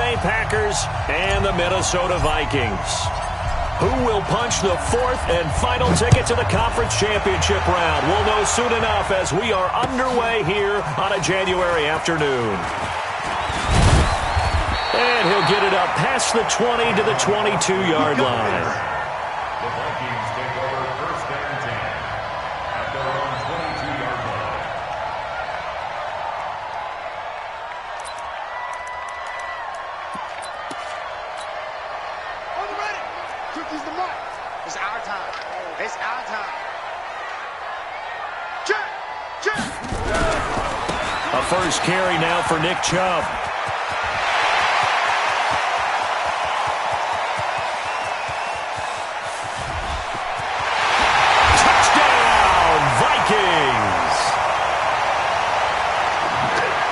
Bay Packers and the Minnesota Vikings. Who will punch the fourth and final ticket to the conference championship round? We'll know soon enough as we are underway here on a January afternoon. And he'll get it up past the 20 to the 22-yard line. The Vikings take over first and 10 at their own 22-yard line. Are you ready? Cookies the mic. It's our time. It's our time. Check! Check! A first carry now for Nick Chubb.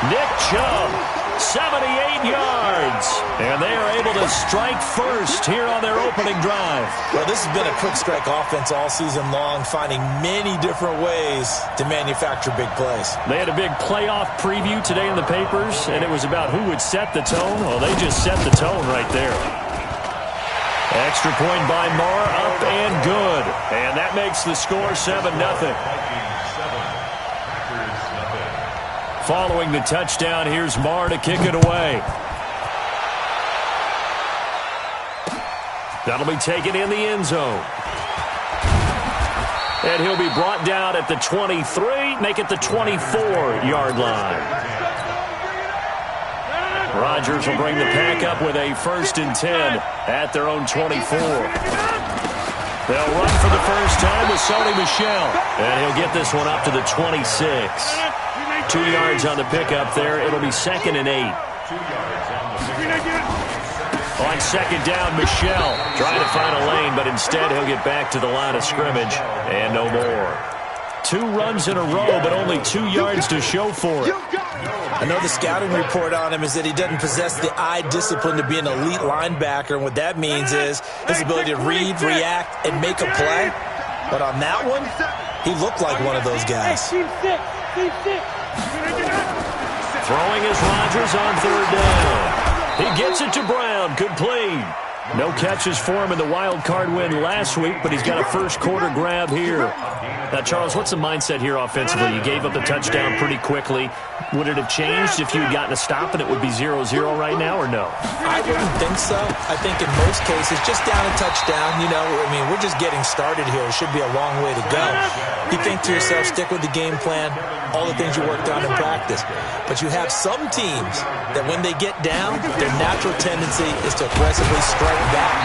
Nick Chubb, 78 yards. And they are able to strike first here on their opening drive. Well, this has been a quick strike offense all season long, finding many different ways to manufacture big plays. They had a big playoff preview today in the papers, and it was about who would set the tone. Well, they just set the tone right there. Extra point by Marr, up and good. And that makes the score 7-0. Following the touchdown, here's Marr to kick it away. That'll be taken in the end zone. And he'll be brought down at the 23, make it the 24-yard line. Rodgers will bring the pack up with a 1st and 10 at their own 24. They'll run for the first time with Sony Michel. And he'll get this one up to the 26. 2 yards on the pickup there. It'll be 2nd and 8. On 2nd down, Michel trying to find a lane, but instead he'll get back to the line of scrimmage and no more. 2 runs in a row, but only 2 yards to show for it. I know the scouting report on him is that he doesn't possess the eye discipline to be an elite linebacker, and what that means is his ability to read, react, and make a play. But on that one, he looked like one of those guys. Throwing is Rodgers on 3rd down. He gets it to Brown, complete. No catches for him in the wild card win last week, but he's got a first quarter grab here. Now, Charles, what's the mindset here offensively? You gave up the touchdown pretty quickly. Would it have changed if you had gotten a stop and it would be 0-0 right now, or no? I wouldn't think so. I think in most cases, just down a touchdown, you know, I mean, we're just getting started here. It should be a long way to go. You think to yourself, stick with the game plan, all the things you worked on in practice. But you have some teams that when they get down, their natural tendency is to aggressively strike back.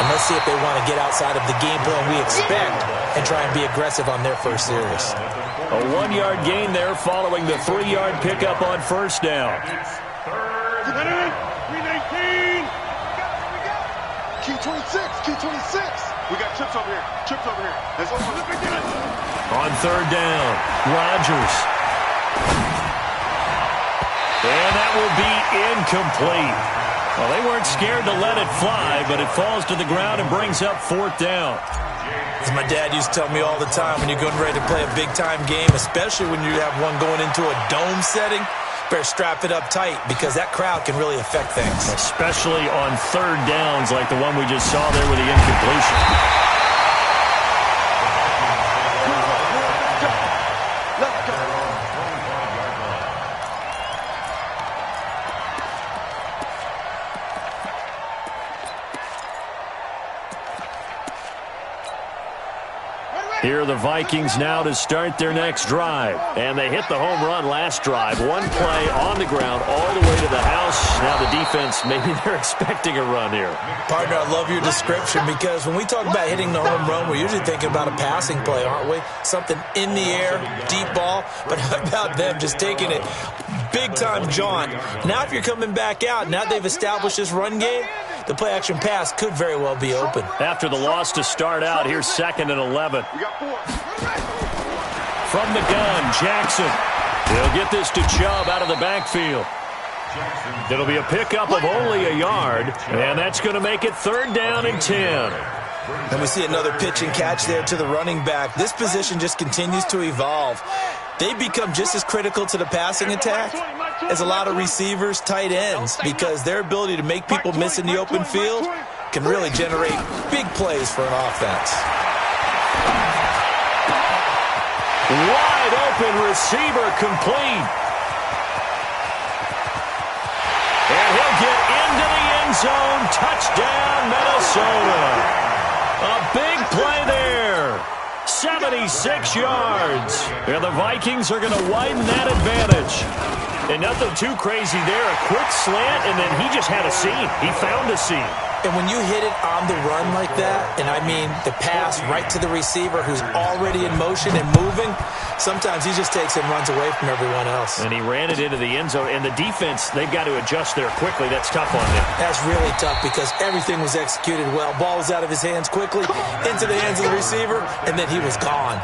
And let's see if they want to get outside of the game plan we expect and try and be aggressive on their first series. A 1-yard gain there following the 3-yard pickup on 1st down. Key 26, key 26. We got chips over here. Chips over here. That's over. On 3rd down, Rodgers. And that will be incomplete. Well, they weren't scared to let it fly, but it falls to the ground and brings up 4th down. As my dad used to tell me all the time, when you're getting ready to play a big-time game, especially when you have one going into a dome setting, better strap it up tight because that crowd can really affect things. Especially on 3rd downs like the one we just saw there with the incompletion. Here are the Vikings now to start their next drive. And they hit the home run last drive. One play on the ground all the way to the house. Now the defense, maybe they're expecting a run here. Partner, I love your description because when we talk about hitting the home run, we're usually thinking about a passing play, aren't we? Something in the air, deep ball. But how about them just taking it big-time jaunt? Now if you're coming back out, now they've established this run game, the play-action pass could very well be open. After the loss to start out, here's 2nd and 11. From the gun, Jackson. He'll get this to Chubb out of the backfield. It'll be a pickup of only a yard, and that's going to make it 3rd down and 10. And we see another pitch and catch there to the running back. This position just continues to evolve. They become just as critical to the passing attack is a lot of receivers, tight ends, because their ability to make people miss in the open field can really generate big plays for an offense. Wide open receiver complete. And he'll get into the end zone. Touchdown, Minnesota. A big play there. 76 yards. And the Vikings are going to widen that advantage. And nothing too crazy there. A quick slant, and then he just had a seam. He found a seam. And when you hit it on the run like that, and I mean the pass right to the receiver who's already in motion and moving, sometimes he just takes and runs away from everyone else. And he ran it into the end zone. And the defense, they've got to adjust there quickly. That's tough on them. That's really tough because everything was executed well. Ball was out of his hands quickly, into the hands of the receiver, and then he was gone.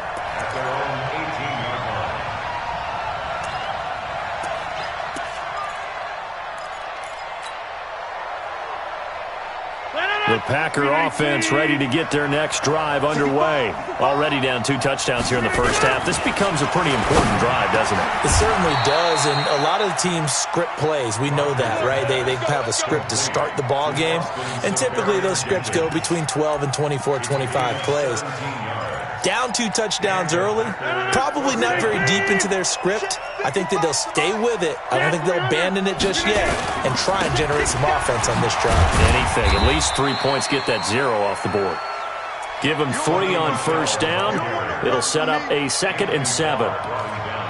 The Packer offense ready to get their next drive underway. Already down 2 touchdowns here in the first half. This becomes a pretty important drive, doesn't it? It certainly does, and a lot of the teams script plays. We know that, right? They have a script to start the ball game, and typically those scripts go between 12 and 24, 25 plays. Down 2 touchdowns early, probably not very deep into their script. I think that they'll stay with it. I don't think they'll abandon it just yet and try and generate some offense on this drive. Anything. At least 3 points, get that 0 off the board. Give them 3 on first down. It'll set up a 2nd and 7.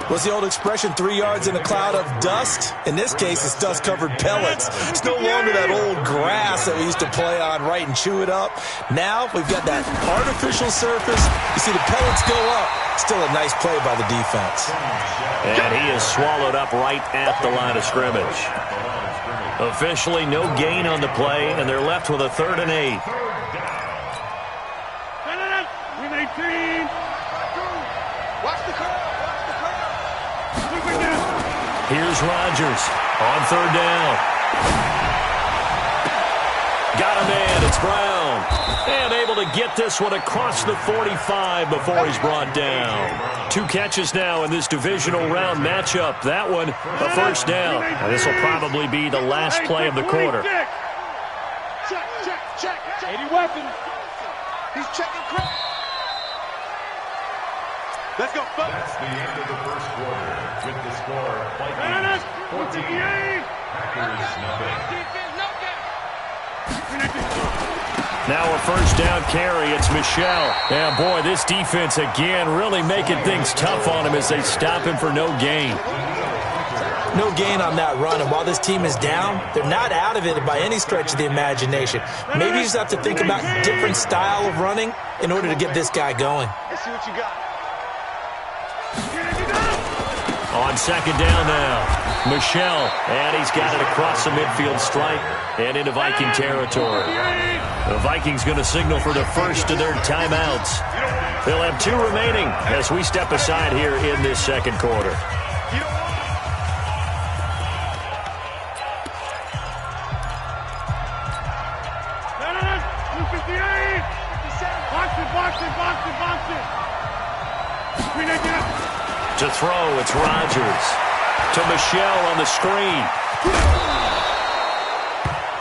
What's the old expression, 3 yards in a cloud of dust? In this case, it's dust-covered pellets. It's no longer that old grass that we used to play on, right, and chew it up. Now we've got that artificial surface. You see the pellets go up. Still a nice play by the defense. And he is swallowed up right at the line of scrimmage. Officially no gain on the play, and they're left with a 3rd and 8. Watch the curve. Here's Rodgers on 3rd down. Got a man. It's Brown. And able to get this one across the 45 before he's brought down. 2 catches now in this divisional round matchup. That one, a first down. And this will probably be the last play of the quarter. Check. 80 weapons. He's checking crap. Let's go. That's the end of the first quarter. With the score, Vikings 14, Packers nothing. Now a first down carry. It's Michel. And boy, this defense again really making things tough on him as they stop him for no gain. No gain on that run, and while this team is down, they're not out of it by any stretch of the imagination. Maybe you just have to think about a different style of running in order to get this guy going. Let's see what you got. On 2nd down now, Michel, and he's got it across the midfield stripe and into Viking territory. The Vikings going to signal for the first of their timeouts. They'll have 2 remaining as we step aside here in this second quarter. To throw, it's Rodgers. To Michel on the screen.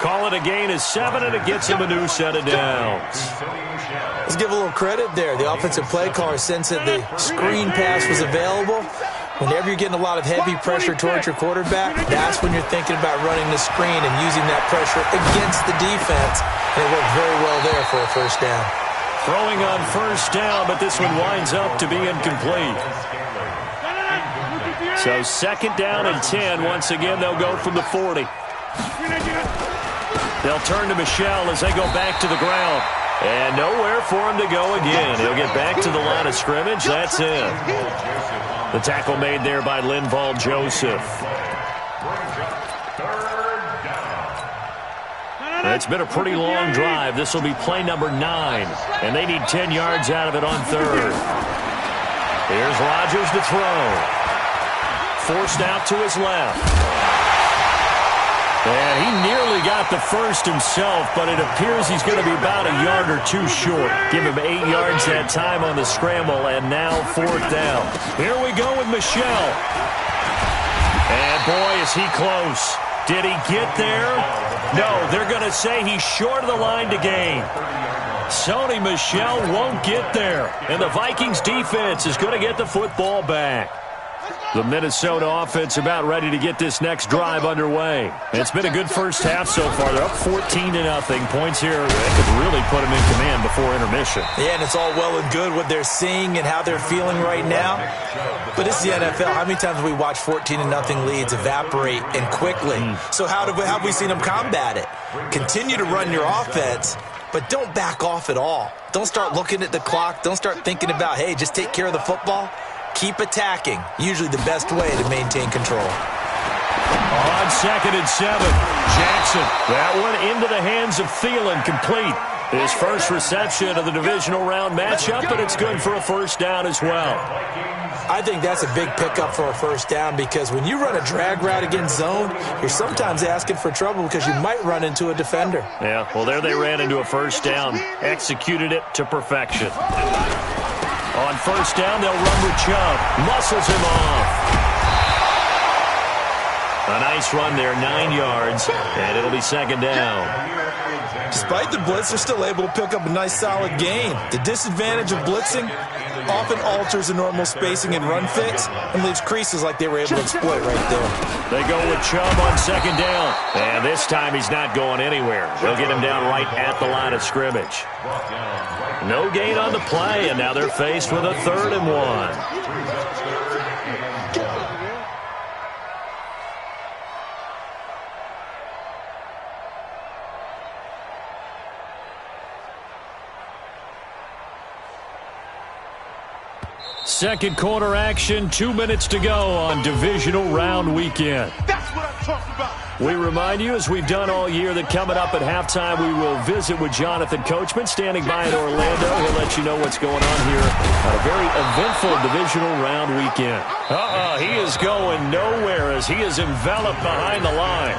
Call it a gain of 7, and it gets him a new set of downs. Let's give a little credit there. The offensive play caller sensed that the screen pass was available. Whenever you're getting a lot of heavy pressure towards your quarterback, that's when you're thinking about running the screen and using that pressure against the defense. And it worked very well there for a first down. Throwing on first down, but this one winds up to be incomplete. So 2nd down and 10. Once again, they'll go from the 40. They'll turn to Michel as they go back to the ground. And nowhere for him to go again. He'll get back to the line of scrimmage. That's it. The tackle made there by Linval Joseph. It's been a pretty long drive. This will be play number 9. And they need 10 yards out of it on 3rd. Here's Rodgers to throw. Forced out to his left. And he nearly got the first himself, but it appears he's going to be about a yard or 2 short. Give him 8 yards that time on the scramble, and now 4th down. Here we go with Michel. And boy, is he close. Did he get there? No, they're going to say he's short of the line to gain. Sony Michel won't get there. And the Vikings defense is going to get the football back. The Minnesota offense about ready to get this next drive underway. It's been a good first half so far. They're up 14-0. Points here that could really put them in command before intermission. Yeah, and it's all well and good what they're seeing and how they're feeling right now. But it's the NFL. How many times have we watched 14-0 leads evaporate and quickly? So how have we seen them combat it? Continue to run your offense, but don't back off at all. Don't start looking at the clock. Don't start thinking about, hey, just take care of the football. Keep attacking. Usually the best way to maintain control. On 2nd and 7, Jackson. That one into the hands of Thielen, complete. His first reception of the divisional round matchup, and it's good for a first down as well. I think that's a big pickup for a first down because when you run a drag route against zone, you're sometimes asking for trouble because you might run into a defender. Yeah, well, there they ran into a first down. Executed it to perfection. On first down, they'll run with Chubb. Muscles him off. A nice run there, 9 yards, and it'll be 2nd down. Despite the blitz, they're still able to pick up a nice solid gain. The disadvantage of blitzing often alters the normal spacing and run fits and leaves creases like they were able to exploit right there. They go with Chubb on 2nd down, and this time he's not going anywhere. They'll get him down right at the line of scrimmage. No gain on the play, and now they're faced with a 3rd and 1. Second quarter action, 2 minutes to go on divisional round weekend. That's what I'm talking about. We remind you, as we've done all year, that coming up at halftime, we will visit with Jonathan Coachman, standing by in Orlando. He'll let you know what's going on here on a very eventful divisional round weekend. He is going nowhere as he is enveloped behind the line.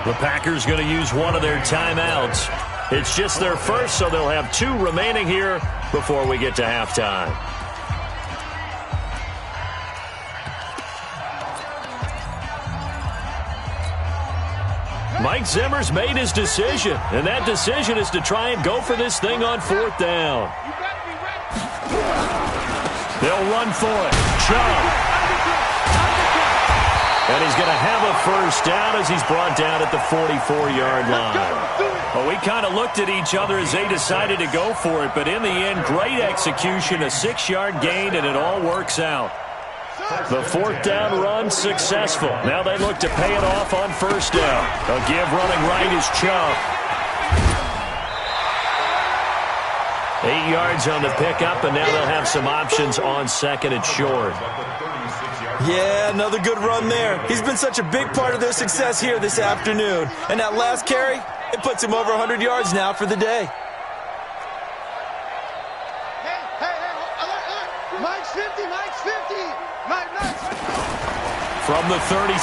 The Packers going to use one of their timeouts. It's just their first, so they'll have 2 remaining here before we get to halftime. Mike Zimmer's made his decision, and that decision is to try and go for this thing on 4th down. They'll run for it. Chubb. And he's going to have a first down as he's brought down at the 44-yard line. Well, we kind of looked at each other as they decided to go for it, but in the end, great execution, a 6-yard gain, and it all works out. The 4th down run successful. Now they look to pay it off on first down. A give running right is Chubb. 8 yards on the pickup, and now they'll have some options on 2nd and short. Yeah, another good run there. He's been such a big part of their success here this afternoon. And that last carry, it puts him over 100 yards now for the day. Hey, Mike's 50, Mike's 50. From the 36,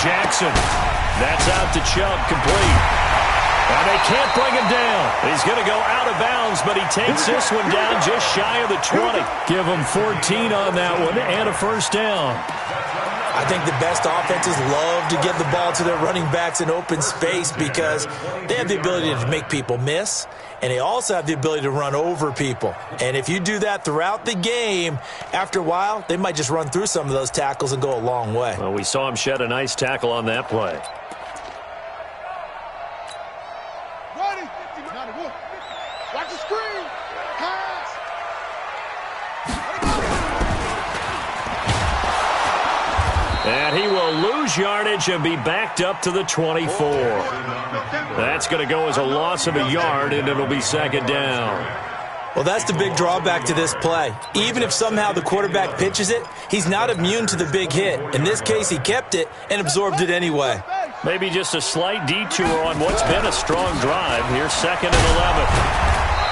Jackson. That's out to Chubb, complete. And they can't bring him down. He's going to go out of bounds, but he takes this one down just shy of the 20. Give him 14 on that one and a first down. I think the best offenses love to get the ball to their running backs in open space because they have the ability to make people miss, and they also have the ability to run over people. And if you do that throughout the game, after a while, they might just run through some of those tackles and go a long way. Well, we saw him shed a nice tackle on that play. Watch the screen. Pass. And he will lose yardage and be backed up to the 24. That's going to go as a loss of a yard, and it'll be 2nd down. Well, that's the big drawback to this play. Even if somehow the quarterback pitches it, he's not immune to the big hit. In this case, he kept it and absorbed it anyway. Maybe just a slight detour on what's been a strong drive. Here's 2nd and 11.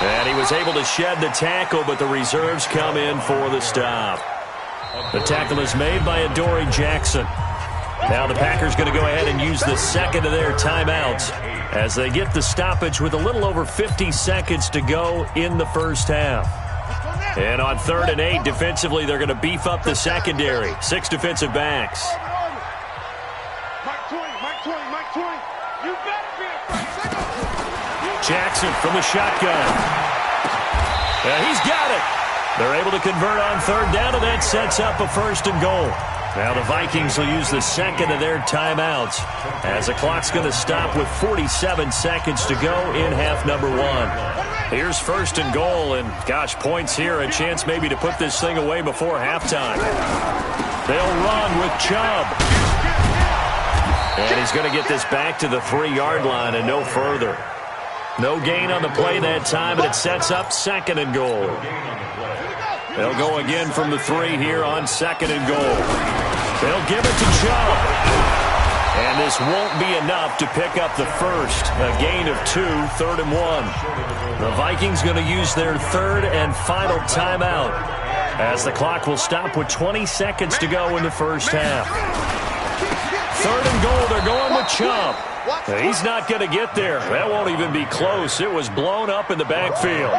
And he was able to shed the tackle, but the reserves come in for the stop. The tackle is made by Adoree Jackson. Now the Packers going to go ahead and use the 2nd of their timeouts as they get the stoppage with a little over 50 seconds to go in the first half. And on 3rd and 8, defensively, they're going to beef up the secondary. 6 defensive backs. Jackson from the shotgun. Yeah, he's got it. They're able to convert on third down, and that sets up a 1st and goal. Now the Vikings will use the second of their timeouts as the clock's going to stop with 47 seconds to go in half number 1. Here's 1st and goal, and gosh, points here, a chance maybe to put this thing away before halftime. They'll run with Chubb. And he's going to get this back to the 3-yard line and no further. No gain on the play that time, and it sets up 2nd and goal. They'll go again from the 3 here on 2nd and goal. They'll give it to Chubb. And this won't be enough to pick up the first. A gain of 2, 3rd and 1. The Vikings going to use their 3rd and final timeout as the clock will stop with 20 seconds to go in the first half. 3rd and goal, they're going with Chubb. He's not going to get there. That won't even be close. It was blown up in the backfield.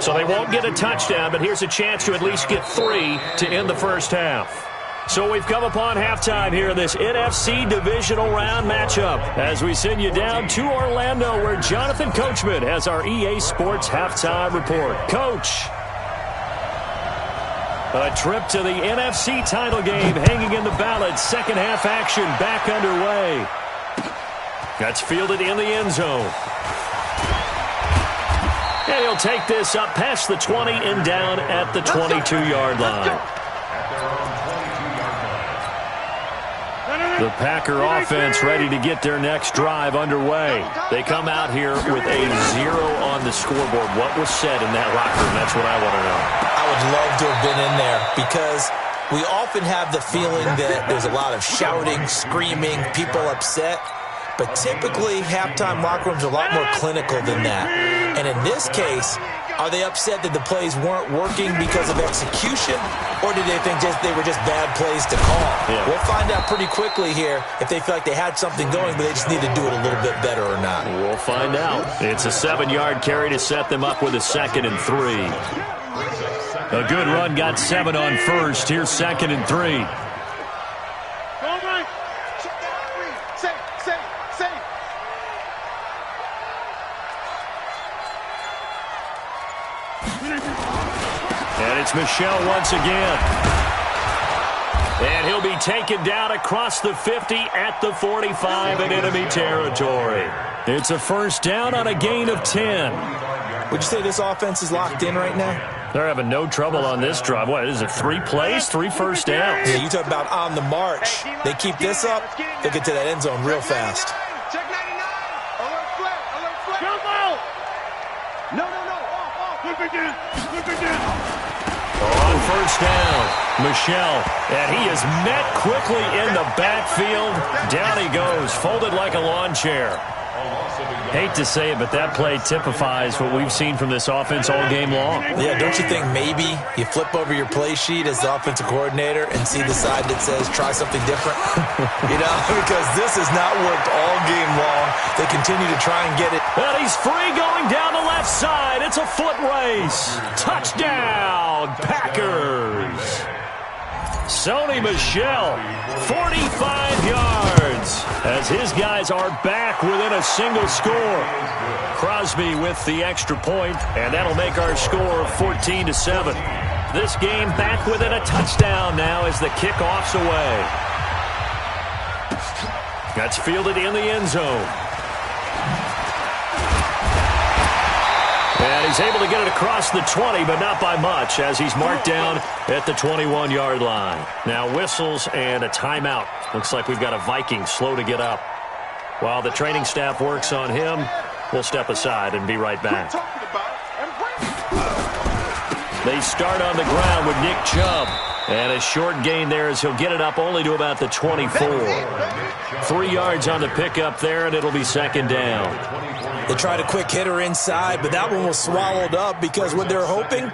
So they won't get a touchdown, but here's a chance to at least get 3 to end the first half. So we've come upon halftime here in this NFC divisional round matchup as we send you down to Orlando where Jonathan Coachman has our EA Sports halftime report. Coach. A trip to the NFC title game hanging in the balance. Second half action back underway. That's fielded in the end zone. And he'll take this up past the 20 and down at the 22-yard line. The Packer offense ready to get their next drive underway. They come out here with a 0 on the scoreboard. What was said in that locker room? That's what I want to know. I would love to have been in there because we often have the feeling that there's a lot of shouting, screaming, people upset. But typically, halftime locker rooms are a lot more clinical than that. And in this case, are they upset that the plays weren't working because of execution? Or did they think they were just bad plays to call? Yeah. We'll find out pretty quickly here if they feel like they had something going, but they just need to do it a little bit better or not. We'll find out. It's a 7-yard carry to set them up with a 2nd and 3. A good run got 7 on first. Here's 2nd and 3. And it's Michel once again. And he'll be taken down across the 50 at the 45 in enemy territory. It's a 1st down on a gain of 10. Would you say this offense is locked in right now? They're having no trouble on this drive. What is it, 3 plays, 3 first downs? Yeah, you talk about on the march. They keep this up, they'll get to that end zone real fast. Check 99. Alert flat. Alert flat. Jump out. No. Off. Look again. On 1st down, Michel. And he is met quickly in the backfield. Down he goes, folded like a lawn chair. Hate to say it, but that play typifies what we've seen from this offense all game long. Yeah, don't you think maybe you flip over your play sheet as the offensive coordinator and see the side that says try something different? Because this has not worked all game long. They continue to try and get it. And he's free going down the left side. It's a foot race. Touchdown, Packers. Sony Michel, 45 yards, as his guys are back within a single score. Crosby with the extra point, and that'll make our score 14-7. This game back within a touchdown now as the kickoff's away. That's fielded in the end zone. And he's able to get it across the 20, but not by much, as he's marked down at the 21-yard line. Now whistles and a timeout. Looks like we've got a Viking slow to get up. While the training staff works on him, we'll step aside and be right back. They start on the ground with Nick Chubb. And a short gain there as he'll get it up only to about the 24. 3 yards on the pickup there, and it'll be 2nd down. They tried a quick hitter inside, but that one was swallowed up because what they're hoping,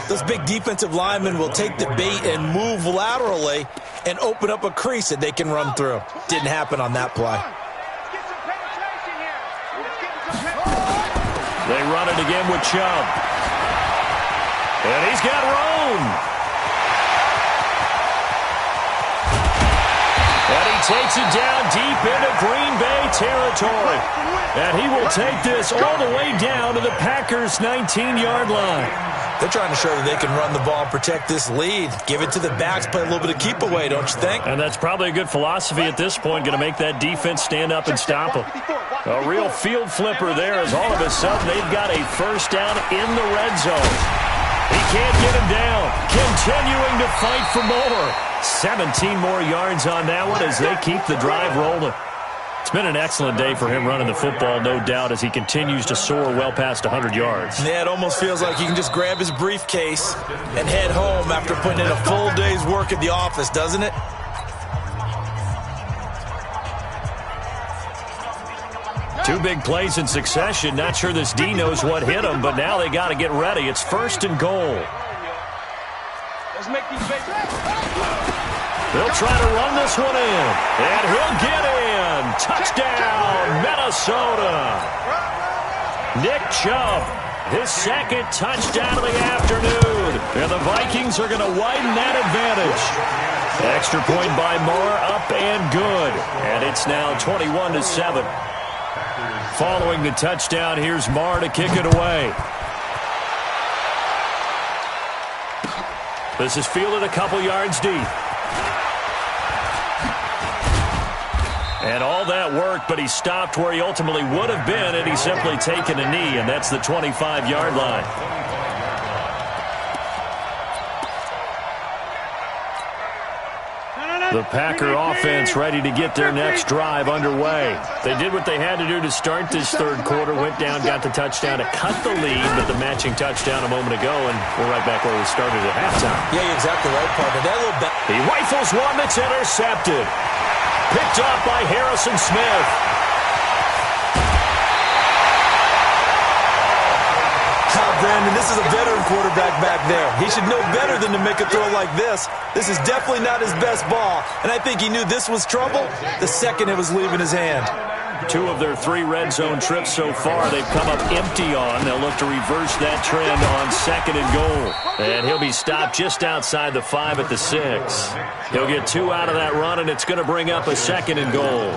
those big defensive linemen will take the bait and move laterally and open up a crease that they can run through. Didn't happen on that play. They run it again with Chubb. And he's got room. And he takes it down deep into Green Bay territory. And he will take this all the way down to the Packers' 19-yard line. They're trying to show that they can run the ball and protect this lead. Give it to the backs, play a little bit of keep away, don't you think? And that's probably a good philosophy at this point, going to make that defense stand up and stop them. A real field flipper there as all of a sudden they've got a first down in the red zone. He can't get him down. Continuing to fight for more. 17 more yards on that one as they keep the drive rolling. It's been an excellent day for him running the football, no doubt, as he continues to soar well past 100 yards. Yeah, it almost feels like he can just grab his briefcase and head home after putting in a full day's work at the office, doesn't it? Two big plays in succession. Not sure this D knows what hit him, but now they got to get ready. It's first and goal. Let's make these big. They'll try to run this one in, and he'll get in. Touchdown, Minnesota. Nick Chubb, his second touchdown of the afternoon. And the Vikings are going to widen that advantage. Extra point by Moore, up and good. And it's now 21-7. Following the touchdown, here's Moore to kick it away. This is fielded a couple yards deep. And all that work, but he stopped where he ultimately would have been had he simply taken a knee, and that's the 25-yard line. The Packer offense ready to get their next drive underway. They did what they had to do to start this third quarter, went down, got the touchdown to cut the lead, but the matching touchdown a moment ago, and we're right back where we started at halftime. Yeah, you're exactly right, partner. That little He rifles one that's intercepted. Picked off by Harrison Smith. Brandon, this is a veteran quarterback back there. He should know better than to make a throw like this. This is definitely not his best ball, and I think he knew this was trouble the second it was leaving his hand. Two of their three red zone trips so far they've come up empty on. They'll look to reverse that trend on second and goal. And he'll be stopped just outside the 5 at the 6. He'll get 2 out of that run, and it's going to bring up a second and goal.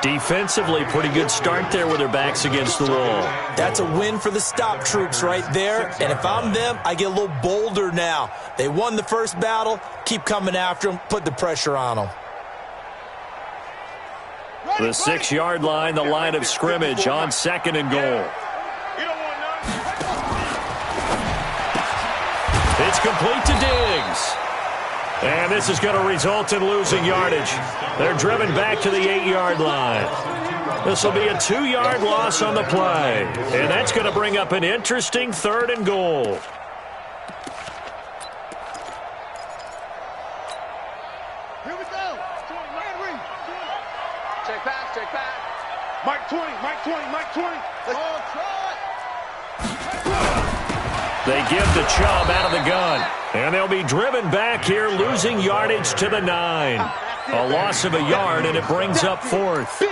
Defensively, pretty good start there with their backs against the wall. That's a win for the stop troops right there. And if I'm them, I get a little bolder now. They won the first battle. Keep coming after them. Put the pressure on them. The 6-yard line, the line of scrimmage on second and goal. It's complete to Diggs. And this is going to result in losing yardage. They're driven back to the 8-yard line. This will be a 2-yard loss on the play. And that's going to bring up an interesting third and goal. Check back. Mike 20, Mike 20, Mike 20. Let's try. They give the Chubb out of the gun. And they'll be driven back here, losing yardage to the 9. A loss of a yard, and it brings up fourth.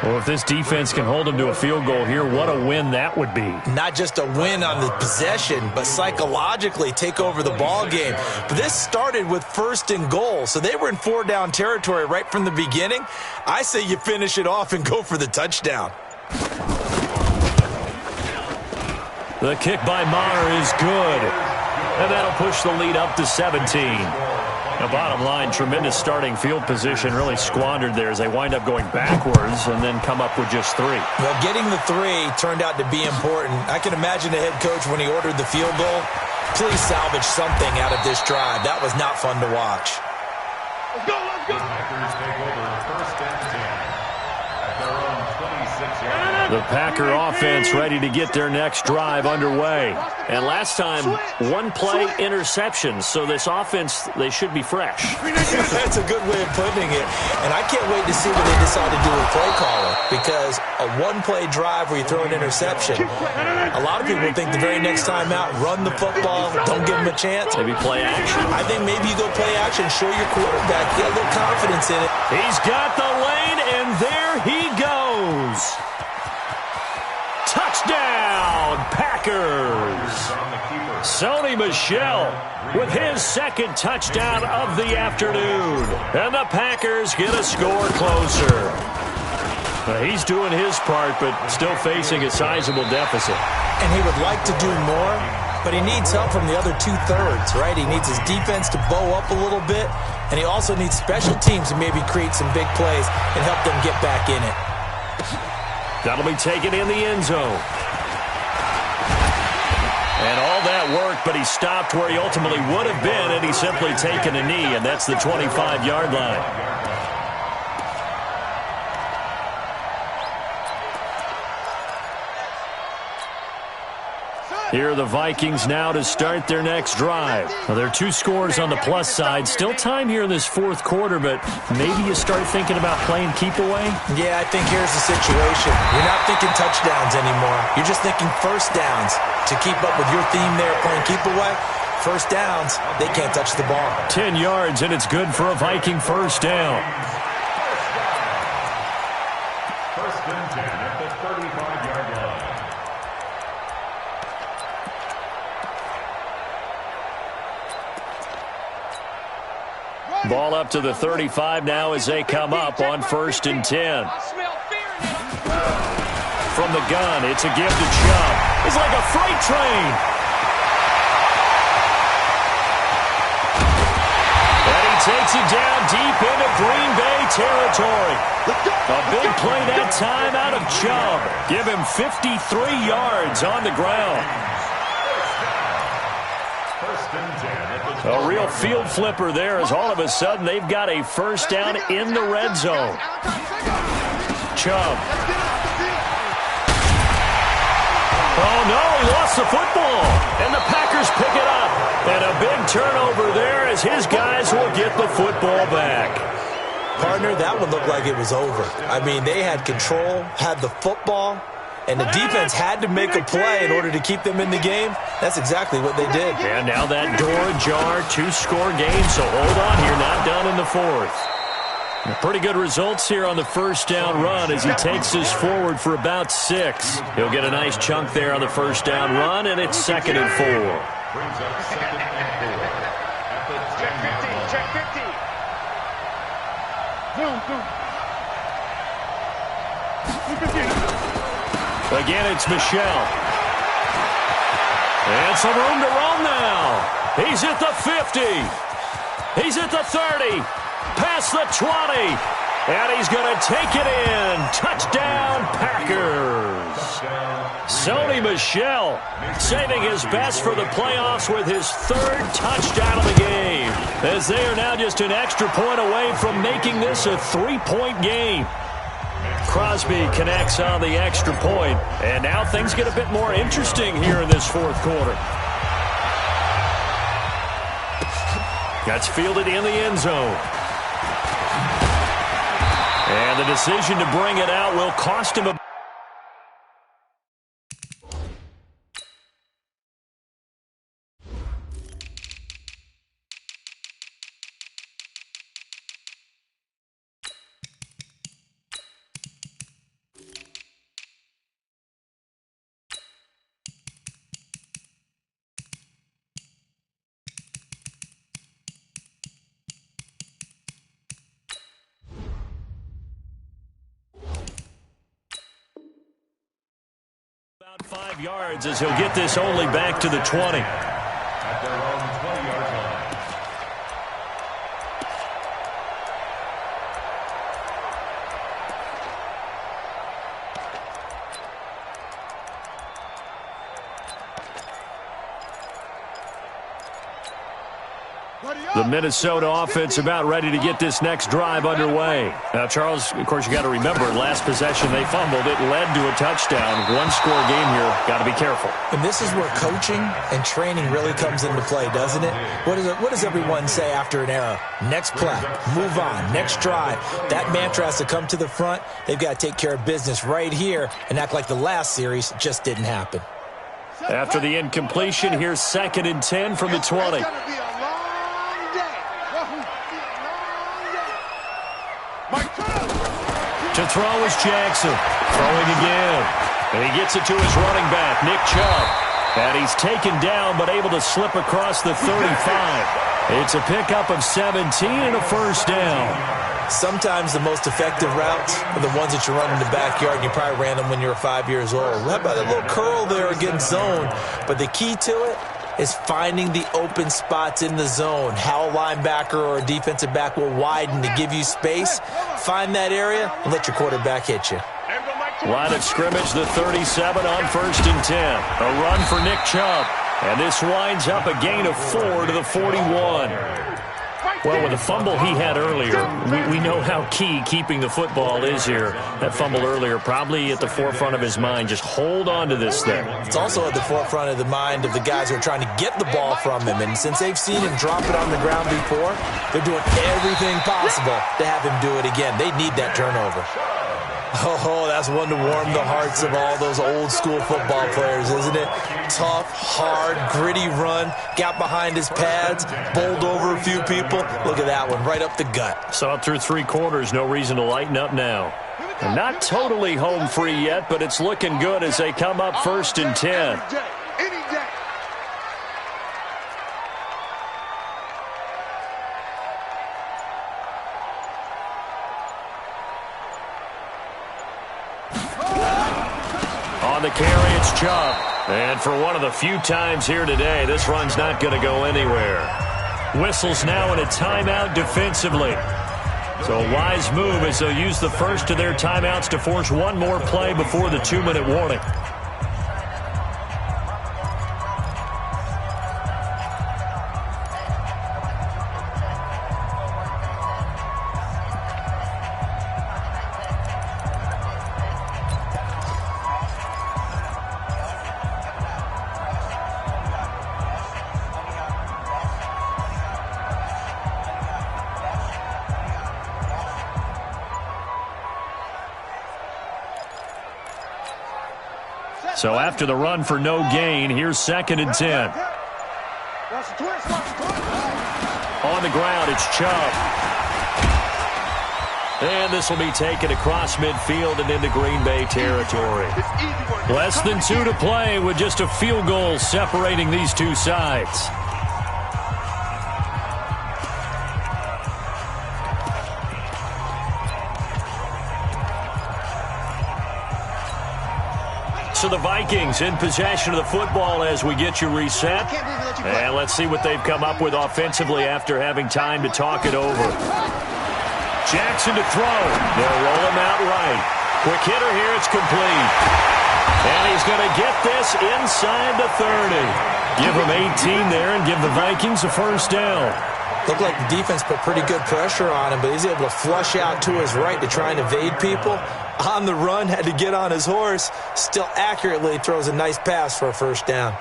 Well, if this defense can hold them to a field goal here, what a win that would be. Not just a win on the possession, but psychologically take over the ball game. But this started with first and goal, so they were in 4-down territory right from the beginning. I say you finish it off and go for the touchdown. The kick by Maher is good. And that'll push the lead up to 17. Now, bottom line, tremendous starting field position, really squandered there as they wind up going backwards and then come up with just 3. Well, getting the 3 turned out to be important. I can imagine the head coach when he ordered the field goal. Please salvage something out of this drive. That was not fun to watch. Let's go, let's go. Packers take over first and 10 at their own 26-yard line. The Packer offense ready to get their next drive underway. And last time, 1-play interception. So this offense, they should be fresh. That's a good way of putting it. And I can't wait to see what they decide to do with play caller. Because a 1-play drive where you throw an interception, a lot of people think the very next time out, run the football, don't give them a chance. Maybe play action. I think maybe you go play action, show your quarterback, get a little confidence in it. He's got the lane, and there he goes. Touchdown, Packers. Sony Michel with his second touchdown of the afternoon. And the Packers get a score closer. He's doing his part, but still facing a sizable deficit. And he would like to do more, but he needs help from the other two-thirds, right? He needs his defense to bow up a little bit, and he also needs special teams to maybe create some big plays and help them get back in it. That'll be taken in the end zone. And all that worked, but he stopped where he ultimately would have been, and he's simply taken a knee, and that's the 25-yard line. Here are the Vikings now to start their next drive. Well, there are two scores on the plus side. Still time here in this fourth quarter, but maybe you start thinking about playing keep away? Yeah, I think here's the situation. You're not thinking touchdowns anymore. You're just thinking first downs. To keep up with your theme there playing keep away, first downs, they can't touch the ball. 10 yards, and it's good for a Viking first down. First and 10 at the 35-yard line. Ball up to the 35 now as they come up on first and 10. From the gun, it's a give to Chubb. It's like a freight train. And he takes it down deep into Green Bay territory. A big play that time out of Chubb. Give him 53 yards on the ground. A real field flipper there as all of a sudden they've got a first down in the red zone. Chubb. Oh, no, he lost the football. And the Packers pick it up. And a big turnover there as his guys will get the football back. Partner, that would look like it was over. I mean, they had control, had the football, and the defense had to make a play in order to keep them in the game. That's exactly what they did. And now that door ajar, two-score game, so hold on here, not done in the fourth. Pretty good results here on the first down run as he takes us forward for about 6. He'll get a nice chunk there on the first down run, and it's 2nd and 4. Brings up 2nd and 4 at the 10-yard line. Check 50. Again, it's Michel. And some room to run now. He's at the 50. He's at the 30. Past the 20. And he's going to take it in. Touchdown, Packers. Sony Michel saving his best for the playoffs with his 3rd touchdown of the game. As they are now just an extra point away from making this a 3-point game. Crosby connects on the extra point. And now things get a bit more interesting here in this fourth quarter. That's fielded in the end zone. And the decision to bring it out will cost him a... About 5 yards as he'll get this only back to the 20. At their own 20-yard line. The Minnesota offense about ready to get this next drive underway. Now, Charles, of course, you got to remember, last possession they fumbled. It led to a touchdown. One-score game here. Got to be careful. And this is where coaching and training really comes into play, doesn't it? What does everyone say after an error? Next play, move on, next drive. That mantra has to come to the front. They've got to take care of business right here and act like the last series just didn't happen. After the incompletion, here's 2nd and 10 from the 20. To throw is Jackson. Throwing again. And he gets it to his running back, Nick Chubb. And he's taken down, but able to slip across the 35. It's a pickup of 17 and a first down. Sometimes the most effective routes are the ones that you run in the backyard, and you probably ran them when you were 5 years old. How about a little curl there against zone? But the key to it is finding the open spots in the zone. How a linebacker or a defensive back will widen to give you space. Find that area and let your quarterback hit you. Line of scrimmage, the 37 on 1st and 10. A run for Nick Chubb. And this winds up a gain of 4 to the 41. Well, with the fumble he had earlier, we know how key keeping the football is here. That fumble earlier probably at the forefront of his mind. Just hold on to this thing. It's also at the forefront of the mind of the guys who are trying to get the ball from him. And since they've seen him drop it on the ground before, they're doing everything possible to have him do it again. They need that turnover. Oh, that's one to warm the hearts of all those old-school football players, isn't it? Tough, hard, gritty run, got behind his pads, bowled over a few people. Look at that one, right up the gut. Saw it through 3 quarters, no reason to lighten up now. And not totally home free yet, but it's looking good as they come up 1st and 10. On the carry, it's Chubb. And for one of the few times here today, this run's not going to go anywhere. Whistles now in a timeout defensively. So a wise move as they'll use the first of their timeouts to force one more play before the 2-minute warning. So after the run for no gain, here's 2nd and 10. On the ground, it's Chubb. And this will be taken across midfield and into Green Bay territory. Less than 2 to play with just a field goal separating these two sides. So the Vikings in possession of the football as we get you reset. And let's see what they've come up with offensively after having time to talk it over. Jackson to throw. They'll roll him out right. Quick hitter here. It's complete. And he's going to get this inside the 30. Give him 18 there and give the Vikings a first down. Looked like the defense put pretty good pressure on him, but he's able to flush out to his right to try and evade people. On the run, had to get on his horse. Still accurately throws a nice pass for a first down.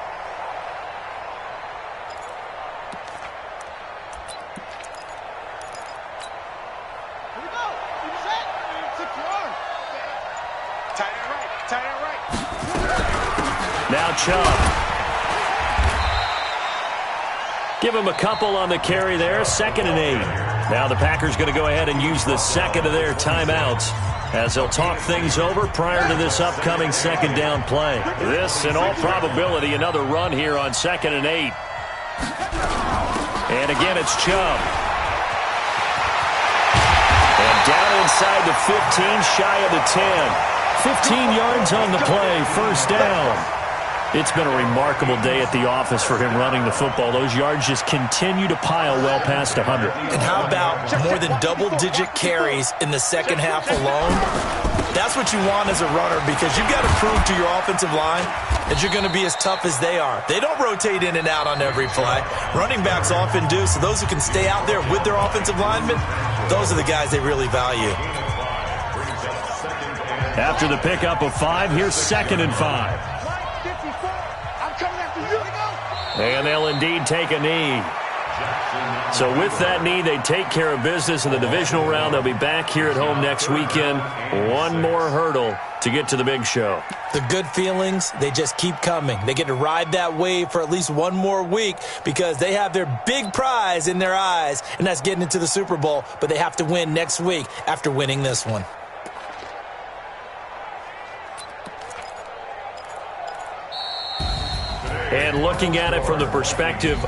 Now Chubb. Give him a couple on the carry there. 2nd and 8. Now the Packers going to go ahead and use the second of their timeouts as they'll talk things over prior to this upcoming 2nd down play. This, in all probability, another run here on 2nd and 8. And again, it's Chubb. And down inside the 15, shy of the 10. 15 yards on the play, first down. It's been a remarkable day at the office for him running the football. Those yards just continue to pile well past 100. And how about more than double-digit carries in the second half alone? That's what you want as a runner, because you've got to prove to your offensive line that you're going to be as tough as they are. They don't rotate in and out on every play. Running backs often do, so those who can stay out there with their offensive linemen, those are the guys they really value. After the pickup of 5, here's 2nd and 5. And they'll indeed take a knee. So with that knee, they take care of business in the divisional round. They'll be back here at home next weekend. One more hurdle to get to the big show. The good feelings, they just keep coming. They get to ride that wave for at least one more week because they have their big prize in their eyes, and that's getting into the Super Bowl. But they have to win next week after winning this one. And looking at it from the perspective